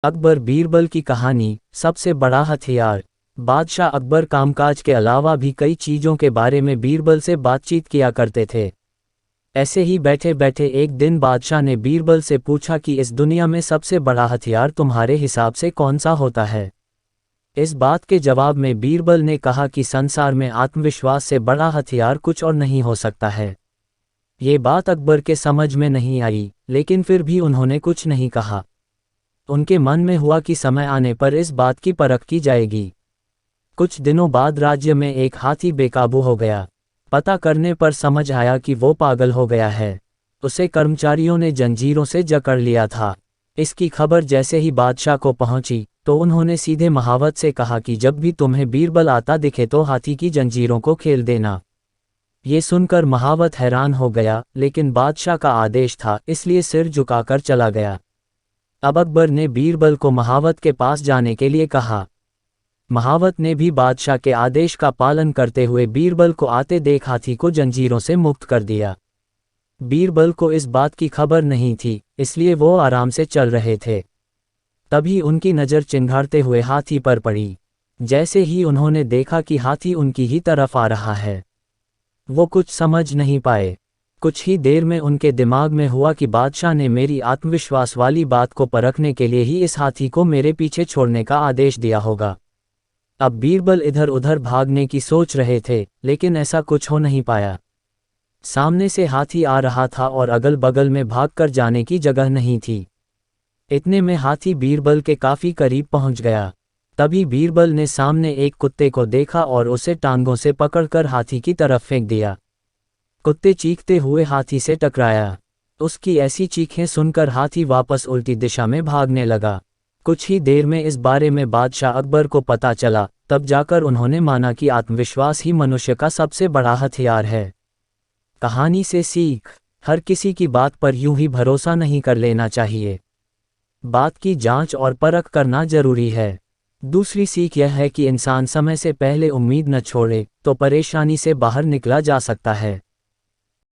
अकबर बीरबल की कहानी। सबसे बड़ा हथियार। बादशाह अकबर कामकाज के अलावा भी कई चीज़ों के बारे में बीरबल से बातचीत किया करते थे। ऐसे ही बैठे बैठे एक दिन बादशाह ने बीरबल से पूछा कि इस दुनिया में सबसे बड़ा हथियार तुम्हारे हिसाब से कौन सा होता है। इस बात के जवाब में बीरबल ने कहा कि संसार में आत्मविश्वास से बड़ा हथियार कुछ और नहीं हो सकता है। ये बात अकबर के समझ में नहीं आई, लेकिन फिर भी उन्होंने कुछ नहीं कहा। उनके मन में हुआ कि समय आने पर इस बात की परख की जाएगी। कुछ दिनों बाद राज्य में एक हाथी बेकाबू हो गया। पता करने पर समझ आया कि वो पागल हो गया है। उसे कर्मचारियों ने जंजीरों से जकड़ लिया था। इसकी खबर जैसे ही बादशाह को पहुंची तो उन्होंने सीधे महावत से कहा कि जब भी तुम्हें बीरबल आता दिखे तो हाथी की जंजीरों को खेल देना। ये सुनकर महावत हैरान हो गया, लेकिन बादशाह का आदेश था इसलिए सिर झुकाकर चला गया। अब अकबर ने बीरबल को महावत के पास जाने के लिए कहा। महावत ने भी बादशाह के आदेश का पालन करते हुए बीरबल को आते देख हाथी को जंजीरों से मुक्त कर दिया। बीरबल को इस बात की खबर नहीं थी, इसलिए वो आराम से चल रहे थे। तभी उनकी नज़र चिंघाड़ते हुए हाथी पर पड़ी। जैसे ही उन्होंने देखा कि हाथी उनकी ही तरफ आ रहा है, वो कुछ समझ नहीं पाए। कुछ ही देर में उनके दिमाग में हुआ कि बादशाह ने मेरी आत्मविश्वास वाली बात को परखने के लिए ही इस हाथी को मेरे पीछे छोड़ने का आदेश दिया होगा। अब बीरबल इधर उधर भागने की सोच रहे थे, लेकिन ऐसा कुछ हो नहीं पाया। सामने से हाथी आ रहा था और अगल बगल में भागकर जाने की जगह नहीं थी। इतने में हाथी बीरबल के काफी करीब पहुंच गया। तभी बीरबल ने सामने एक कुत्ते को देखा और उसे टांगों से पकड़कर हाथी की तरफ फेंक दिया। कुत्ते चीखते हुए हाथी से टकराया। उसकी ऐसी चीखें सुनकर हाथी वापस उल्टी दिशा में भागने लगा। कुछ ही देर में इस बारे में बादशाह अकबर को पता चला। तब जाकर उन्होंने माना कि आत्मविश्वास ही मनुष्य का सबसे बड़ा हथियार है। कहानी से सीख। हर किसी की बात पर यूं ही भरोसा नहीं कर लेना चाहिए। बात की जांच और परख करना जरूरी है। दूसरी सीख यह है कि इंसान समय से पहले उम्मीद न छोड़े तो परेशानी से बाहर निकला जा सकता है।